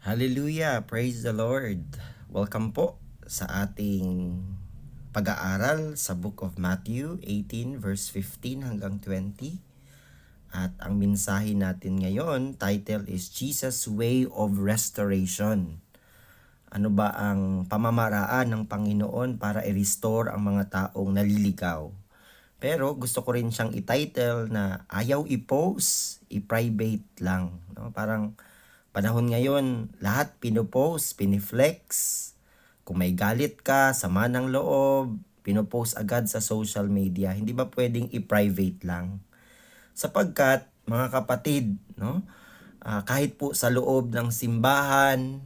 Hallelujah! Praise the Lord! Welcome po sa ating pag-aaral sa Book of Matthew 18 verse 15 hanggang 20. At ang mensahe natin ngayon, title is Jesus' Way of Restoration. Ano ba ang pamamaraan ng Panginoon para i-restore ang mga taong naliligaw? Pero gusto ko rin siyang i-title na ayaw i-post, i-private lang. No? Parang panahon ngayon, lahat pinopost, piniflex. Kung may galit ka, sama ng loob, pinopost agad sa social media. Hindi ba pwedeng i-private lang? Sapagkat, mga kapatid, no? Kahit po sa loob ng simbahan,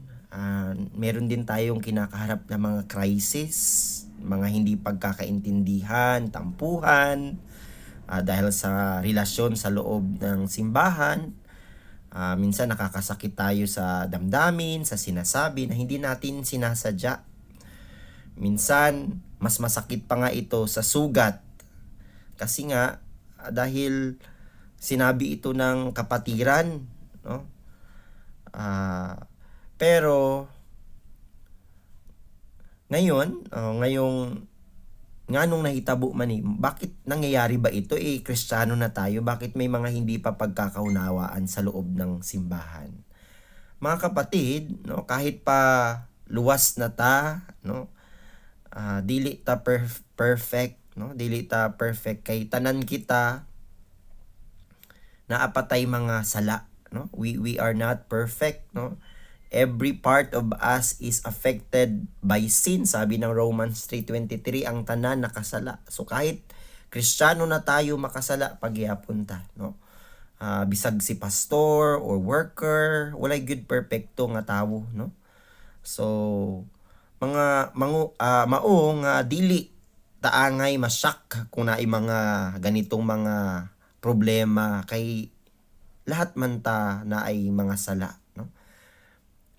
meron din tayong kinakaharap na mga crisis, mga hindi pagkakaintindihan, tampuhan, dahil sa relasyon sa loob ng simbahan. Minsan nakakasakit tayo sa damdamin, sa sinasabi na hindi natin sinasadya. Minsan, mas masakit pa nga ito sa sugat. Kasi nga, dahil sinabi ito ng kapatiran, no? Pero, ngayong nga nung nahitabo man bakit nangyayari ba ito? Kristiyano na tayo, bakit may mga hindi pa pagkakaunawaan sa loob ng simbahan? Mga kapatid, no, kahit pa luwas na ta, no, dili ta perfect, no, dili ta perfect kay tanan kita naapatay mga sala, no? We are not perfect, no? Every part of us is affected by sin. Sabi ng Romans 3:23, ang tanan nakasala. So kahit Kristiyano na tayo makasala pagyapon ta, no? Bisag si pastor or worker, walay good perfecto nga tawo, no? So maong dili taangay masyak kung naay mga ganitong mga problema kay lahat man ta na ay mga sala.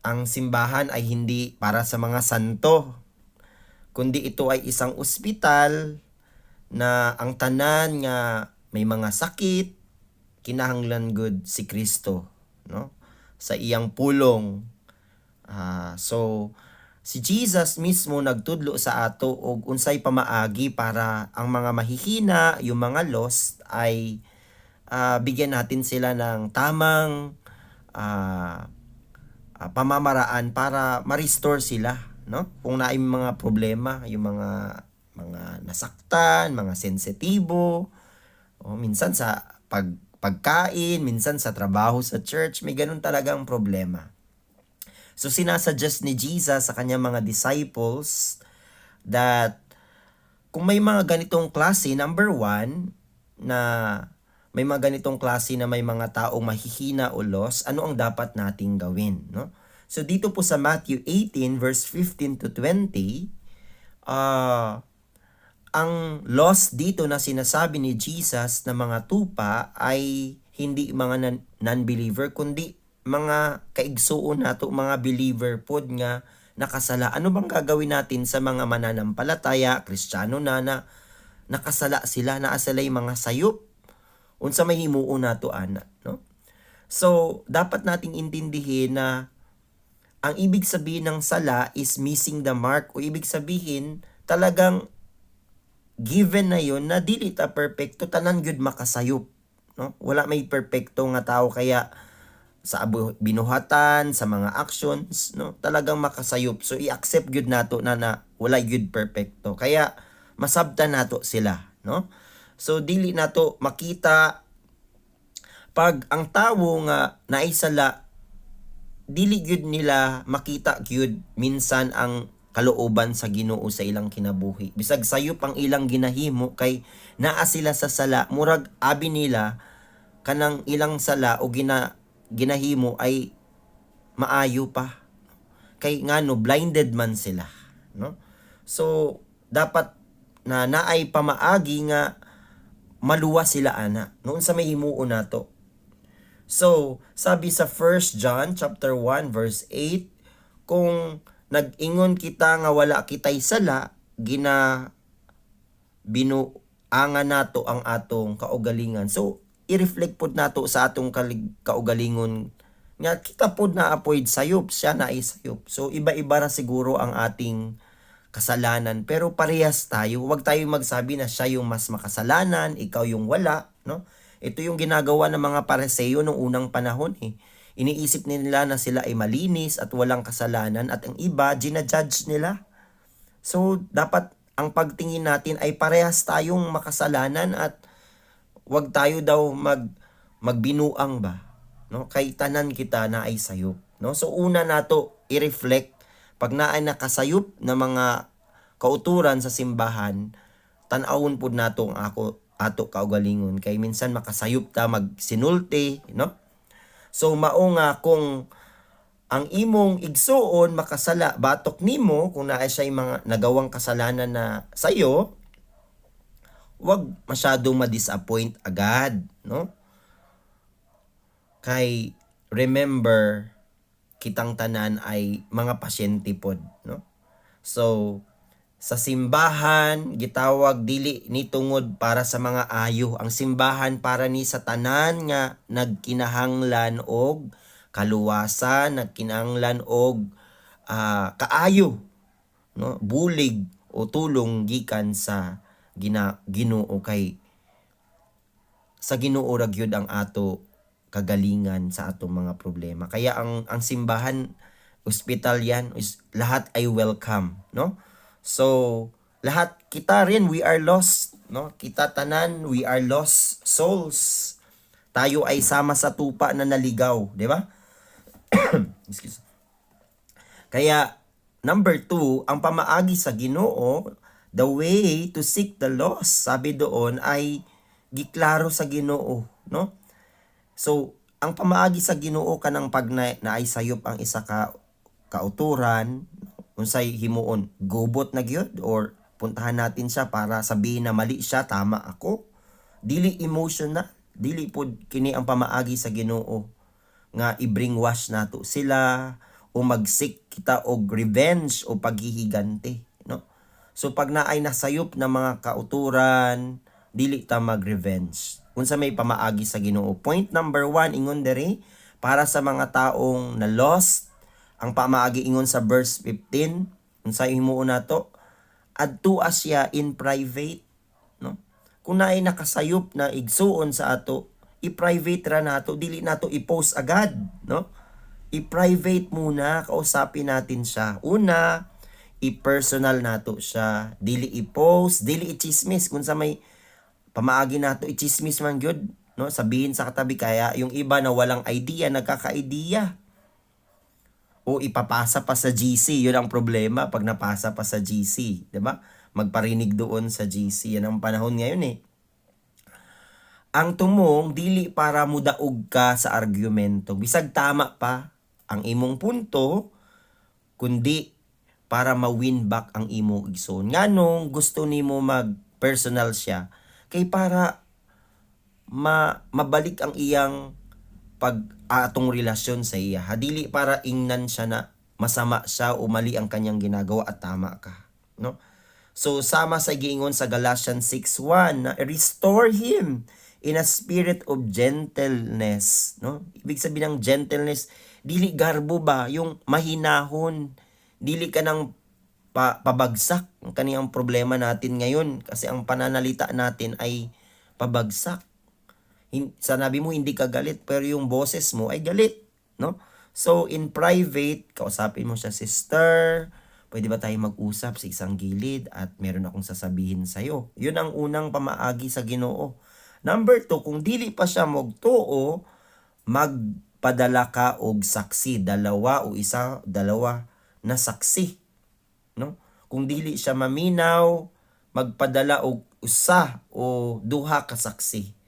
Ang simbahan ay hindi para sa mga santo, kundi ito ay isang ospital na ang tanan nga may mga sakit, kinahanglan gud si Kristo, no? Sa iyang pulong. So si Jesus mismo nagtudlo sa ato og unsay pamaagi para ang mga mahihina, yung mga lost ay bigyan natin sila ng tamang pamamaraan para ma-restore sila, no? Kung naay mga problema, yung mga nasaktan, mga sensitibo, minsan sa pagkain, minsan sa trabaho sa church, may ganun talagang problema. So sinasuggest ni Jesus sa kanyang mga disciples that kung may mga ganitong klase, number one, na may mga ganitong klase na may mga taong mahihina o lost, ano ang dapat nating gawin, no? So dito po sa Matthew 18 verse 15 to 20, ang lost dito na sinasabi ni Jesus na mga tupa ay hindi mga non-believer, kundi mga kaigsuon nato, mga believer pod nga nakasala. Ano bang gagawin natin sa mga mananampalataya, Kristiyano na nakasala sila, naasalay mga sayop? Unsa may himuon nato ana, no? So, dapat nating intindihin na ang ibig sabihin ng sala is missing the mark, o ibig sabihin talagang given na yon na dili ta perfecto, tanan gyud makasayop, no? Wala may perfecto nga tao, kaya sa binuhatan, sa mga actions, no, talagang makasayop. So i-accept gyud nato na wala gyud perfecto, kaya masabtan nato sila, no? So dili nato makita pag ang tawo nga naisala, dili gyud nila makita gyud minsan ang kalooban sa Ginoo sa ilang kinabuhi. Bisag sayop ang ilang ginahimo kay naa sila sa sala, murag abi nila kanang ilang sala o ginahimo ay maayo pa. Kay ngano blinded man sila, no? So dapat na naay pamaagi nga maluwas sila ana noon sa may himuon nato. So sabi sa 1 John chapter 1 verse 8, kung nag-ingon kita nga wala kitay sala, binuangan nato ang atong kaugalingan. So i-reflect pod nato sa atong kaugalingon Nga kita pod na apoy sayop, siya na ay sayop. So iba-iba na siguro ang ating kasalanan, pero parehas tayo. Huwag tayong magsabi na siya yung mas makasalanan, ikaw yung wala, no? Ito yung ginagawa ng mga Pariseo noong unang panahon eh. Iniisip nila na sila ay malinis at walang kasalanan, at ang iba ginajudge nila. So dapat ang pagtingin natin ay parehas tayong makasalanan, at wag tayo daw magbinuang ba, no? Kay tanan kita na ay sayop, no? So una nato i-reflect pag naay nakasayop na mga kauturan sa simbahan, tan-awon pud nato ang ato kaugalingon, kay minsan makasayop ta magsinulti, no? So mao nga kung ang imong igsuon makasala batok nimo, kung naay siya mga nagawang kasalanan na sayo, wag masyadong ma-disappoint agad, no? Kay remember, kitang tanan ay mga pasyente pod, no? So sa simbahan gitawag dili ni tungod para sa mga ayo, ang simbahan para ni sa tanan nga nagkinahanglan og kaluwasan, nagkinahanglan og kaayo, no? Bulig o tulong gikan sa Ginoo, kay sa Ginoo ra gyud ang ato kagalingan sa atong mga problema. Kaya ang simbahan, ospital yan, lahat ay welcome, no? So lahat kita rin, we are lost, no? Kita tanan, we are lost souls. Tayo ay sama sa tupa na naligaw, di ba? Excuse. Kaya number 2, ang pamaagi sa Ginoo, the way to seek the lost, sabi doon ay giklaro sa Ginoo, no? So ang pamaagi sa Ginoo kanang pag naay sayop ang isa ka kauturan, unsay himuon, gubot na gyud or puntahan natin siya para sabihin na mali siya, tama ako. Dili emotional, dili pod kini ang pamaagi sa Ginoo nga i-bringwash nato sila o mag-seek kita og revenge o paghihiganti, no? So pag naay nasayop na mga kauturan, dili ta mag-revenge. Unsa may pamaagi sa Ginoo. Point number 1 ingon diri para sa mga taong na lost, ang pamaagi ingon sa verse 15, unsay himuon nato? Adtua siya in private, no? Kung naay nakasayop na igsuon sa ato, i-private ra nato, dili nato i-post agad, no? I-private muna, kausapin natin siya. Una, i-personal nato siya, dili i-post, dili i-chismis. Kung sa may pamaagi nato i-chismis man gyud, no? Sabihin sa katabi, kaya yung iba na walang idea nagkaka-idea. O ipapasa pa sa GC, yun ang problema pag napasa pa sa GC, 'di ba? Magparinig doon sa GC, yan ang panahon ngayon eh. Ang tumong dili para mudaog ka sa argumento, bisag tama pa ang imong punto, kundi para ma-win back ang imong igsoon. Nganong gusto nimo mag-personal siya, kay para mabalik ang iyang atong relasyon sa iya. Dili para ingnan siya na masama siya o mali ang kanyang ginagawa at tama ka, no? So sama sa giingon sa Galatians 6:1 na restore him in a spirit of gentleness, no? Ibig sabihin ng gentleness, dili garbo ba, yung mahinahon, dili ka nang pabagsak. Ang kaniyang problema natin ngayon kasi ang pananalita natin ay pabagsak. Sanabi mo hindi ka galit, pero yung boses mo ay galit, no? So in private, kausapin mo siya, sister, pwede ba tayo mag-usap sa isang gilid at meron akong sasabihin sa'yo. Yun ang unang pamaagi sa Ginoo. Number 2, kung dili pa siya magtuo, magpadala ka og saksi, dalawa na saksi, no? Kung dili siya maminaw, magpadala og usa o duha ka saksi.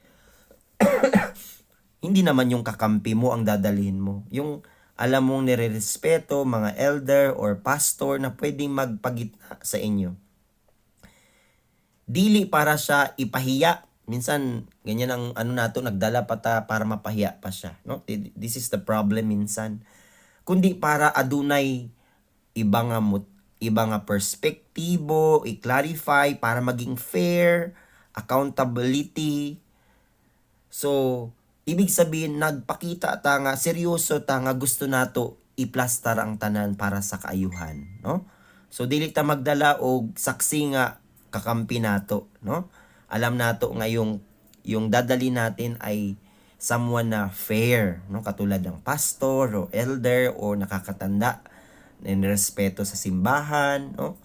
Hindi naman yung kakampi mo ang dadalhin mo. Yung alam mong nire-respeto, mga elder or pastor na pwedeng magpagitna sa inyo. Dili para siya ipahiya. Minsan, ganyan ang nato, nagdala pa ta para mapahiya pa siya, no? This is the problem minsan. Kundi para adunay iba nga perspektibo, i-clarify para maging fair, accountability. So, ibig sabihin nagpakita ta nga seryoso ta nga gusto nato iplastar ang tanan para sa kaayuhan, no? So dili ta magdala og saksi nga kakampi nato, no? Alam nato nga yung dadali natin ay someone na fair, no? Katulad ng pastor o elder o nakakatanda na respeto sa simbahan, no?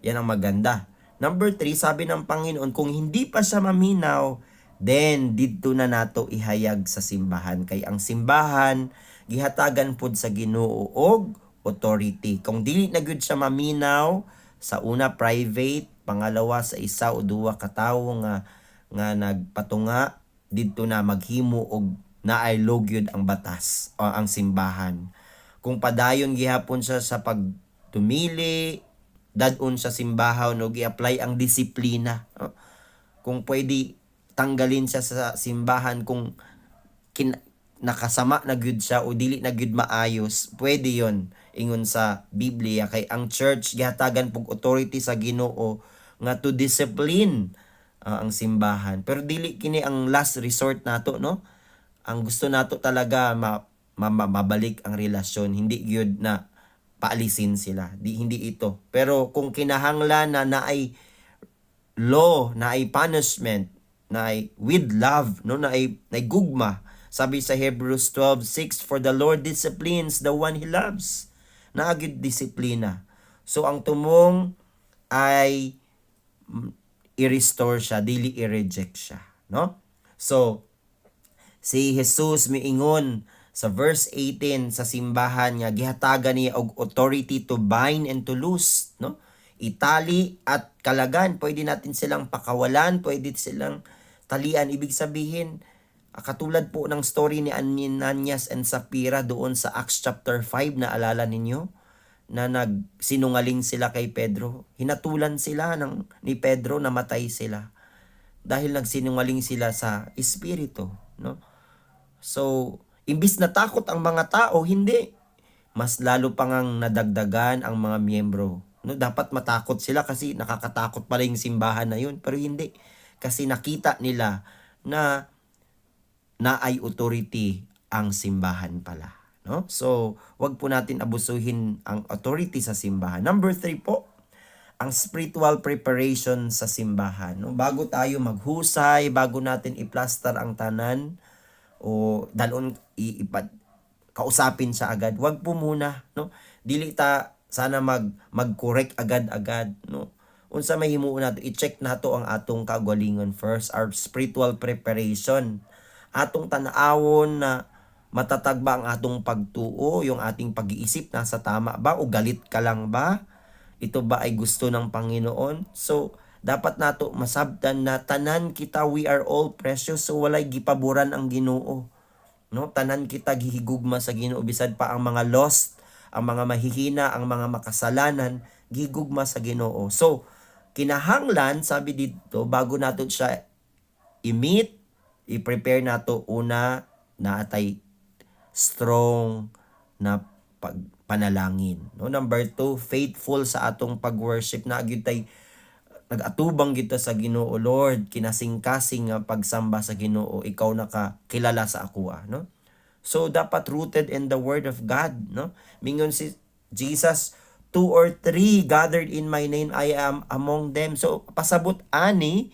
Yan ang maganda. Number 3, sabi ng Panginoon, kung hindi pa siya maminaw, then didto na nato ihayag sa simbahan. Kay ang simbahan gihatagan pud sa Ginoo og authority. Kung dili na gyud siya maminaw, sa una private, pangalawa sa isa o duwa ka tawo nga nagpatunga, didto na maghimo og naay logyod ang batas o ang simbahan. Kung padayon gihapon siya sa pagtumili, dadon sa simbahan no gi-apply ang disiplina. Kung pwede tanggalin siya sa simbahan kung nakasama na gyud siya o dili na gyud maayos, pwede yon ingon sa Biblia. Kay ang church gihatagan pug authority sa Ginoo nga to discipline ang simbahan. Pero dili kini ang last resort nato, no? Ang gusto nato talaga mabalik ang relasyon, hindi gyud na paalisin sila. Hindi ito. Pero kung kinahanglan na naay law, naay punishment, naay with love, no, naay gugma. Sabi sa Hebrews 12:6, for the Lord disciplines the one He loves. Naagid disiplina. So ang tumong ay i-restore siya, dili i-reject siya, no? So si Jesus miingon sa verse 18 sa simbahan nga gihatagan niya og authority to bind and to loose, no? Itali at kalagan, pwede natin silang pakawalan, pwede silang talian. Ibig sabihin, katulad po ng story ni Ananias and Sapphira doon sa Acts chapter 5, na alala ninyo na nagsinungaling sila kay Pedro. Hinatulan sila ni Pedro, namatay sila dahil nagsinungaling sila sa espiritu, no? So imbis na takot ang mga tao, hindi. Mas lalo pang ang nadagdagan ang mga miyembro. No, dapat matakot sila kasi nakakatakot pala yung simbahan na yun. Pero hindi. Kasi nakita nila na ay authority ang simbahan pala. No? So, wag po natin abusuhin ang authority sa simbahan. Number 3 po, ang spiritual preparation sa simbahan. No? Bago tayo maghusay, bago natin i-plaster ang tanan, o dalon kausapin siya agad, wag po muna, no? Dili ta sana mag-correct agad-agad, no? Unsa may himuon nato, i-check nato ang atong kagalingon first, our spiritual preparation. Atong tan-awon na matatag ba ang atong pagtuo, yung ating pag-iisip nasa tama ba o galit ka lang ba? Ito ba ay gusto ng Panginoon? So dapat nato masabtan na tanan kita, we are all precious, so walay gipaboran ang Ginoo, no? Tanan kita gihigugma sa Ginoo, bisad pa ang mga lost, ang mga mahihina, ang mga makasalanan, gihigugma sa Ginoo. So kinahanglan, sabi dito, bago nato siya i-meet, i-prepare nato, una na atay strong na panalangin, no? Number 2, faithful sa atong pag-worship, na gyud tay nagatubang kita sa Ginoo. Lord, kinasing-kasing nga pagsamba sa Ginoo, ikaw nakakilala sa ako, no? So dapat rooted in the word of God, no? Mingon si Jesus, 2 or 3 gathered in my name, I am among them. So pasabot ani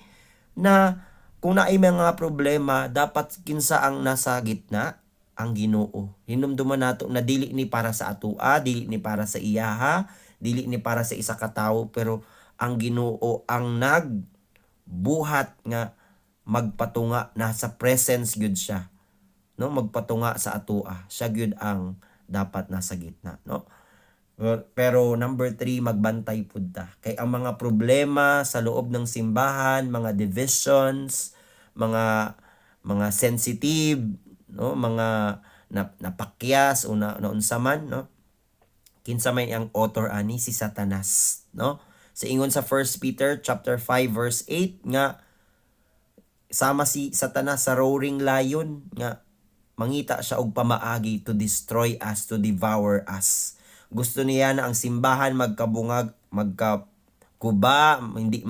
na kung naay mga problema, dapat kinsa ang nasa gitna, ang Ginoo. Hinumduman nato na dili ni para sa atua, dili ni para sa iyaha, dili ni para sa isa ka tawo, pero ang Ginoo ang nagbuhat nga magpatunga, nasa presence gyud siya, no? Magpatunga sa atua, siya gyud ang dapat nasa gitna, no? Pero number 3, magbantay pud ta. Kay ang mga problema sa loob ng simbahan, mga divisions, mga sensitive, no, mga napakyas o naunsa man, no? Kinsa may ang author ani, si Satanas, no? Sa ingon sa 1 Peter chapter 5 verse 8 nga sama si Satanas sa roaring lion, nga mangita siya og pamaagi to destroy us, to devour us. Gusto niya na ang simbahan magkabungag, magkakuba, hindi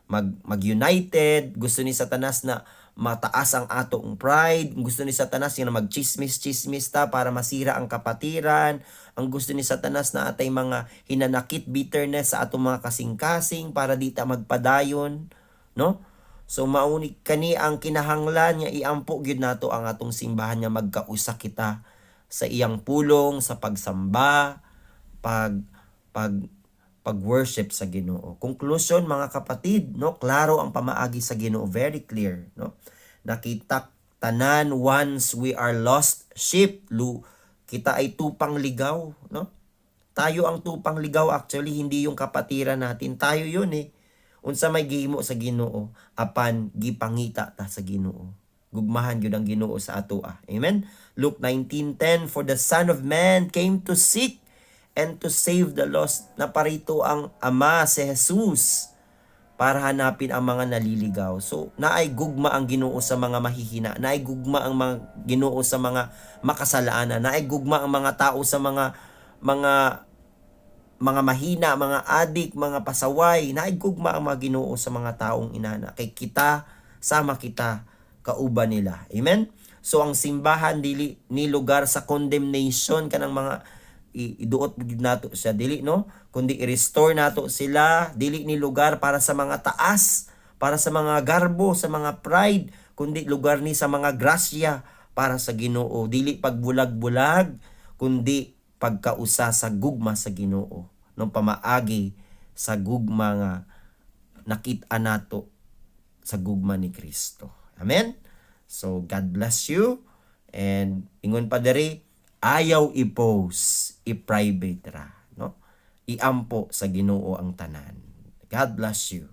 mag-united. Gusto ni Satanas na mataas ang atong pride. Ang gusto ni Satanas nga magchismis-chismis ta para masira ang kapatiran. Ang gusto ni Satanas na atay mga hinanakit, bitterness sa atong mga kasing-kasing para di ta magpadayon, no? So mauni kani ang kinahanglan nga iampo gyud nato ang atong simbahan nga magkausa kita sa iyang pulong, sa pagsamba, pag pag-worship sa Ginoo. Conclusion mga kapatid, no, klaro ang pamaagi sa Ginoo, very clear, no. Nakita tanan once we are lost sheep, kita ay tupang ligaw, no. Tayo ang tupang ligaw, actually hindi yung kapatiran natin, tayo yun eh. Unsa may gihimo sa Ginoo, apan gipangita ta sa Ginoo. Gugmahan gyud ang Ginoo sa atoa. Amen. Luke 19:10, for the Son of Man came to seek and to save the lost. Naparito ang Ama, si Jesus, para hanapin ang mga naliligaw. So, naay gugma ang Ginoo sa mga mahihina, naay gugma ang mga Ginoo sa mga makasalaanan, naay gugma ang mga tao sa mga mahina, mga adik, mga pasaway, naay gugma ang mga Ginoo sa mga taong inana. Kay kita, sama kita, kauban nila. Amen? So, ang simbahan, dili ni lugar sa condemnation kanang mga iduot nato siya, dili, no, kundi i-restore nato sila, dili ni lugar para sa mga taas, para sa mga garbo, sa mga pride, kundi lugar ni sa mga grasya para sa Ginoo, dili pagbulag-bulag, kundi pagkausa sa gugma sa Ginoo, nung pamaagi sa gugma nga nakita nato sa gugma ni Kristo. Amen. So God bless you, and ingon pa diri, ayaw i-post, i-private ra, no? Iampo sa Ginoo ang tanan. God bless you.